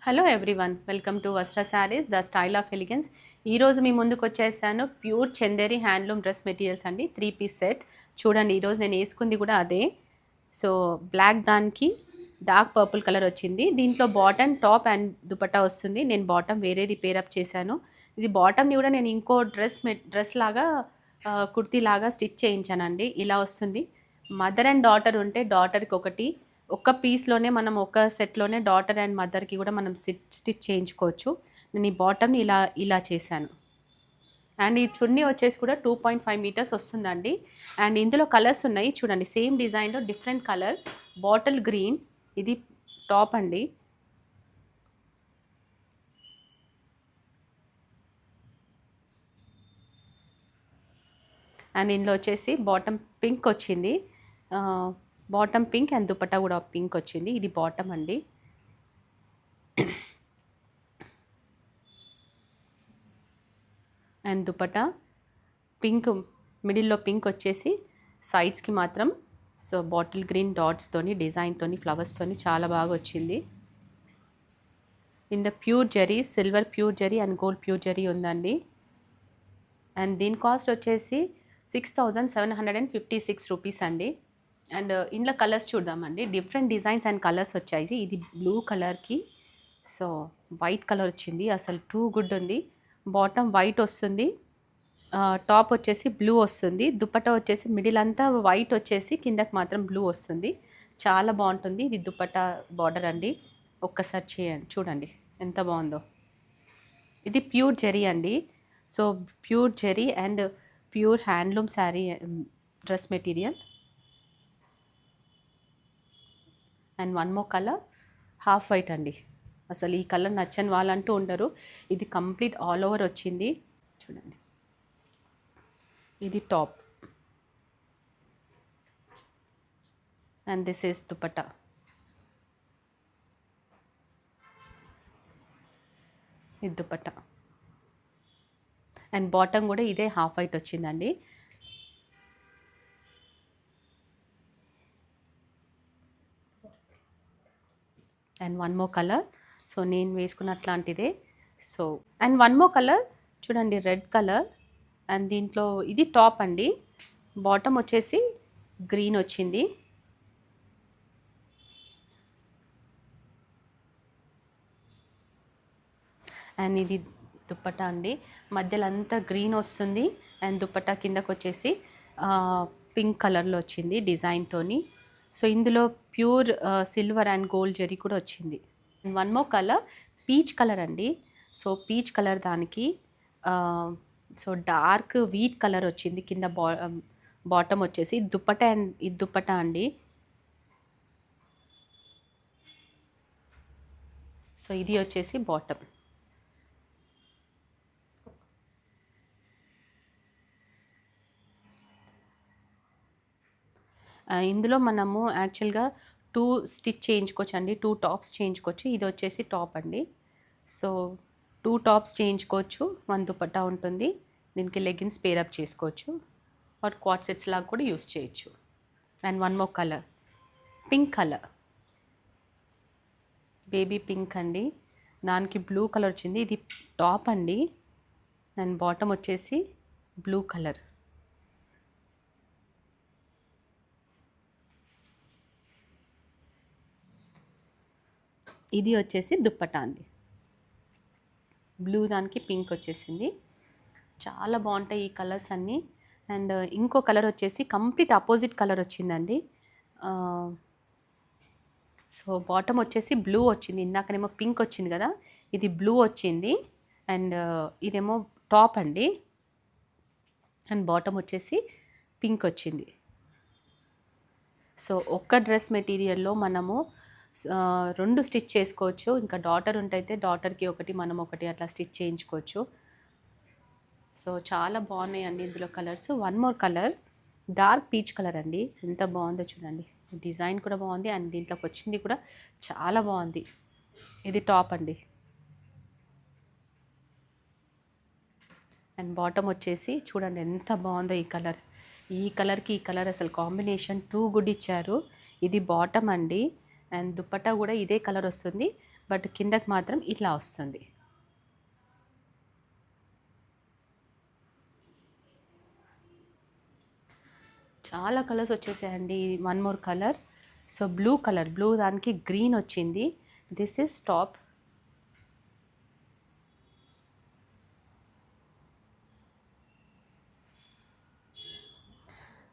Hello everyone, welcome to Vastra sarees the style of elegance. ఈరోజు మీ ముందుకు వచ్చేసాను pure Chanderi handloom dress materials అండి. 3 పీస్ సెట్ చూడండి. ఈరోజు నేను వేసుకుంది కూడా అదే. సో బ్లాక్ దానికి డార్క్ పర్పుల్ కలర్ వచ్చింది. దీంట్లో బాటమ్, టాప్ అండ్ దుపట్టా వస్తుంది. నేను బాటమ్ వేరేది పేరప్ చేశాను. ఇది బాటమ్ని కూడా నేను ఇంకో డ్రెస్ లాగా కుర్తీ లాగా స్టిచ్ చేయించానండి. ఇలా వస్తుంది. మదర్ అండ్ డాటర్ ఉంటే డాటర్కి ఒకటి, ఒక్క పీస్లోనే మనం ఒక సెట్లోనే డాటర్ అండ్ మదర్కి కూడా మనం స్టిచ్ చేయించుకోవచ్చు. నేను ఈ బాటమ్ని ఇలా చేశాను. అండ్ ఈ చున్నీ వచ్చేసి కూడా 2.5 మీటర్స్ వస్తుందండి. అండ్ ఇందులో కలర్స్ ఉన్నాయి చూడండి. సేమ్ డిజైన్లో డిఫరెంట్ కలర్, బాటిల్ గ్రీన్, ఇది టాప్ అండి. అండ్ ఇందులో వచ్చేసి బాటమ్ పింక్ వచ్చింది. బాటమ్ పింక్ అండ్ దుపట్టా కూడా పింక్ వచ్చింది. ఇది బాటమ్ అండి. అండ్ దుపట్టా పింక్, మిడిల్లో పింక్ వచ్చేసి సైడ్స్కి మాత్రం సో బాటిల్ గ్రీన్ డాట్స్తోని, డిజైన్తోని, ఫ్లవర్స్తోని చాలా బాగా వచ్చింది. In the pure zari, silver pure zari and gold pure zari ఉందండి. అండ్ దీని కాస్ట్ వచ్చేసి 6,756 రూపీస్ అండి. అండ్ ఇందులో కలర్స్ చూద్దామండి. డిఫరెంట్ డిజైన్స్ అండ్ కలర్స్ వచ్చాయి. ఇది బ్లూ కలర్కి సో వైట్ కలర్ వచ్చింది. అసలు టూ గుడ్ ఉంది. బాటమ్ వైట్ వస్తుంది, టాప్ వచ్చేసి బ్లూ వస్తుంది. దుపట్టా వచ్చేసి మిడిల్ అంతా వైట్ వచ్చేసి కిందకి మాత్రం బ్లూ వస్తుంది. చాలా బాగుంటుంది. ఇది దుపట్టా బార్డర్ అండి. ఒక్కసారి చూడండి ఎంత బాగుందో. ఇది ప్యూర్ జెరీ అండి. So pure zari and pure handloom sari dress material. And one more colour half white అండి. అసలు ఈ కలర్ నచ్చని వాళ్ళంటూ ఉండరు. ఇది కంప్లీట్ ఆల్ ఓవర్ వచ్చింది చూడండి. ఇది top and this is dupatta. ఇది దుపట్టా అండ్ బాటమ్ కూడా ఇదే హాఫ్ వైట్ వచ్చిందండి. And one more colour, so నేను వేసుకున్నట్లాంటిదే. So and one more colour చూడండి, రెడ్ కలర్. అండ్ దీంట్లో ఇది టాప్ అండి. బాటమ్ వచ్చేసి గ్రీన్ వచ్చింది. అండ్ ఇది దుపట్టా అండి. మధ్యలో అంతా గ్రీన్ వస్తుంది అండ్ దుపట్టా కిందకు వచ్చేసి పింక్ కలర్లో వచ్చింది డిజైన్తోని. సో ఇందులో pure silver and gold zari కూడా వచ్చింది. And one more colour peach colour అండి. సో పీచ్ కలర్ దానికి సో డార్క్ వీట్ కలర్ వచ్చింది. కింద బాటమ్ వచ్చేసి దుపట్టా అండ్ ఇది దుపట్టా అండి. సో ఇది వచ్చేసి బాటమ్. ఇందులో మనము యాక్చువల్గా 2 స్టిచ్ చేయించుకోవచ్చు అండి. 2 టాప్స్ చేయించుకోవచ్చు. ఇది వచ్చేసి టాప్ అండి. సో 2 టాప్స్ చేయించుకోవచ్చు. 1 దుపట్టా ఉంటుంది. దీనికి లెగిన్స్ పేరప్ చేసుకోవచ్చు ఆర్ క్వాడ్ సెట్స్ లాగా కూడా యూస్ చేయొచ్చు. And one more colour pink colour, baby pink అండి. దానికి బ్లూ కలర్ వచ్చింది. ఇది టాప్ అండి. అండ్ బాటమ్ వచ్చేసి బ్లూ కలర్. ఇది వచ్చేసి దుప్పట్టా అండి. బ్లూ దానికి పింక్ వచ్చేసింది. చాలా బాగుంటాయి ఈ కలర్స్ అన్నీ. అండ్ ఇంకో కలర్ వచ్చేసి కంప్లీట్ అపోజిట్ కలర్ వచ్చిందండి. సో బాటమ్ వచ్చేసి బ్లూ వచ్చింది. ఇందాకనేమో పింక్ వచ్చింది కదా, ఇది బ్లూ వచ్చింది. అండ్ ఇదేమో టాప్ అండి. అండ్ బాటమ్ వచ్చేసి పింక్ వచ్చింది. సో ఒక్క డ్రెస్ మెటీరియల్లో మనము 2 స్టిచ్ చేసుకోవచ్చు. ఇంకా డాటర్ ఉంటైతే డాటర్కి ఒకటి, మనం ఒకటి అట్లా స్టిచ్ చేయించుకోవచ్చు. సో చాలా బాగున్నాయి అండి ఇందులో colours. One more colour dark peach colour అండి. ఎంత బాగుందో చూడండి. డిజైన్ కూడా బాగుంది అండ్ దీంట్లోకి వచ్చింది కూడా చాలా బాగుంది. ఇది టాప్ అండి. అండ్ బాటమ్ వచ్చేసి చూడండి ఎంత బాగుందో ఈ కలర్. ఈ కలర్కి ఈ కలర్ అసలు కాంబినేషన్ టూ గుడ్ ఇచ్చారు. ఇది బాటమ్ అండి. అండ్ దుపట్టా కూడా ఇదే కలర్ వస్తుంది. బట్ కిందకి మాత్రం ఇట్లా వస్తుంది. చాలా కలర్స్ వచ్చేసాయండి. One more colour. So blue colour, blue దానికి గ్రీన్ వచ్చింది. This is top.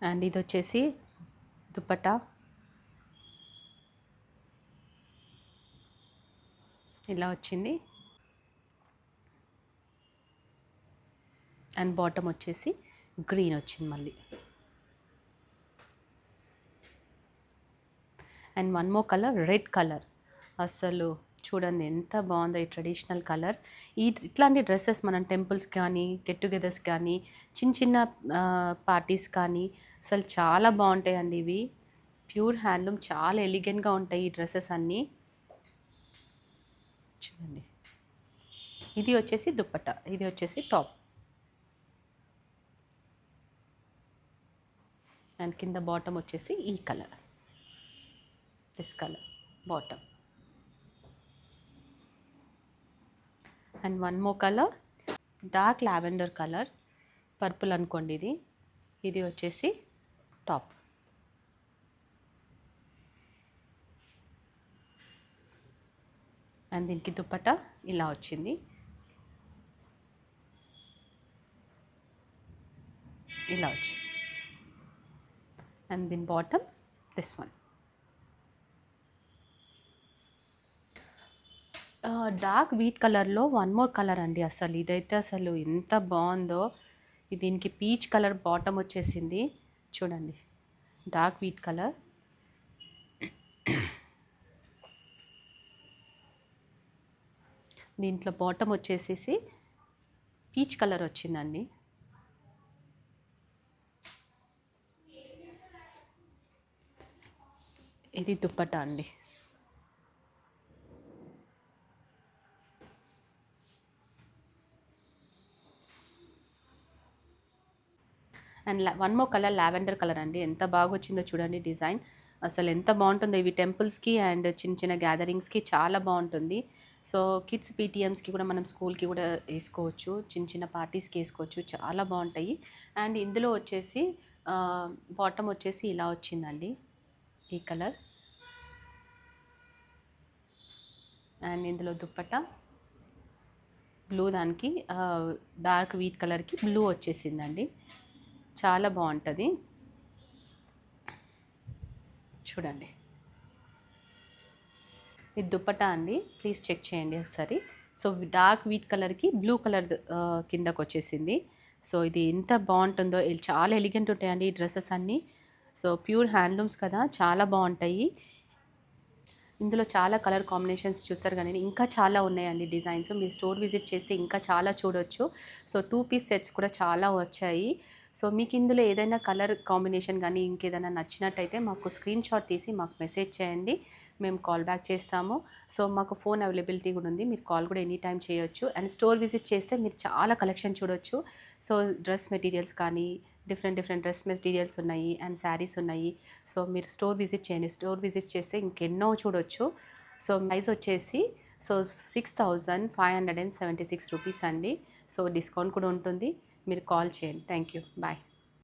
అండ్ ఇది వచ్చేసి దుపట్టా. ఇలా వచ్చింది. అండ్ బాటమ్ వచ్చేసి గ్రీన్ వచ్చింది మళ్ళీ. And one more colour, red colour. అసలు చూడండి ఎంత బాగుందో ఈ ట్రెడిషనల్ కలర్. ఇట్లాంటి డ్రెస్సెస్ మనం టెంపుల్స్ కానీ, గెట్ టుగెదర్స్ కానీ, చిన్న చిన్న పార్టీస్ కానీ అసలు చాలా బాగుంటాయండి ఇవి. ప్యూర్ హ్యాండ్లూమ్, చాలా ఎలిగెంట్గా ఉంటాయి ఈ డ్రెస్సెస్ అన్నీ. చూడండి, ఇది వచ్చేసి దుప్పట్టా, ఇది వచ్చేసి టాప్. అండ్ కింద బాటమ్ వచ్చేసి ఈ colour, this colour bottom. And one more colour, dark lavender colour, purple అనుకోండి ఇది. ఇది వచ్చేసి టాప్. అండ్ దీనికి దుపట్టా ఇలా వచ్చింది, ఇలా వచ్చి. అండ్ దీని bottom this one. Dark wheat కలర్లో వన్ మోర్ కలర్ అండి. అసలు ఇదైతే అసలు ఎంత బాగుందో. దీనికి పీచ్ కలర్ బాటమ్ వచ్చేసింది. చూడండి, డార్క్ వీట్ కలర్. దీంట్లో బాటమ్ వచ్చేసేసి పీచ్ కలర్ వచ్చిందండి. ఇది దుప్పట్టా అండి. And one more colour, lavender colour అండి. ఎంత బాగా వచ్చిందో చూడండి డిజైన్. అసలు ఎంత బాగుంటుందో. ఇవి టెంపుల్స్కి అండ్ చిన్న చిన్న గ్యాదరింగ్స్కి చాలా బాగుంటుంది. సో కిడ్స్ పీటీఎమ్స్కి కూడా, మనం స్కూల్కి కూడా వేసుకోవచ్చు, చిన్న చిన్న పార్టీస్కి వేసుకోవచ్చు, చాలా బాగుంటాయి. అండ్ ఇందులో వచ్చేసి బాటమ్ వచ్చేసి ఇలా వచ్చిందండి, ఈ కలర్. అండ్ ఇందులో దుప్పట్టా బ్లూ, దానికి డార్క్ వీట్ కలర్కి బ్లూ వచ్చేసిందండి. చాలా బాగుంటుంది. చూడండి, ఇది దుప్పట్టా అండి, ప్లీజ్ చెక్ చేయండి ఒకసారి. సో డార్క్ వీట్ కలర్కి బ్లూ కలర్ కిందకు వచ్చేసింది. సో ఇది ఎంత బాగుంటుందో. చాలా ఎలిగెంట్ ఉంటాయండి ఈ డ్రెస్సెస్ అన్నీ. సో ప్యూర్ హ్యాండ్లూమ్స్ కదా, చాలా బాగుంటాయి. ఇందులో చాలా కలర్ కాంబినేషన్స్ చూస్తారు కానీ ఇంకా చాలా ఉన్నాయండి డిజైన్స్. మీరు స్టోర్ విజిట్ చేస్తే ఇంకా చాలా చూడొచ్చు. సో 2 పీస్ సెట్స్ కూడా చాలా వచ్చాయి. సో మీకు ఇందులో ఏదైనా కలర్ కాంబినేషన్ కానీ ఇంకేదైనా నచ్చినట్టయితే మాకు స్క్రీన్ షాట్ తీసి మాకు మెసేజ్ చేయండి, మేము కాల్ బ్యాక్ చేస్తాము. సో మాకు ఫోన్ అవైలబిలిటీ కూడా ఉంది, మీరు కాల్ కూడా ఎనీ టైం చేయొచ్చు. అండ్ స్టోర్ విజిట్ చేస్తే మీరు చాలా కలెక్షన్ చూడొచ్చు. సో డ్రెస్ మెటీరియల్స్ కానీ, డిఫరెంట్ డ్రెస్ మెటీరియల్స్ ఉన్నాయి అండ్ శారీస్ ఉన్నాయి. సో మీరు స్టోర్ విజిట్ చేయండి. స్టోర్ విజిట్ చేస్తే ఇంకెన్నో చూడొచ్చు. సో ప్రైస్ వచ్చేసి 6,576 రూపీస్ అండి. సో డిస్కౌంట్ కూడా ఉంటుంది. మీరు కాల్ చేయండి. Thank you, bye.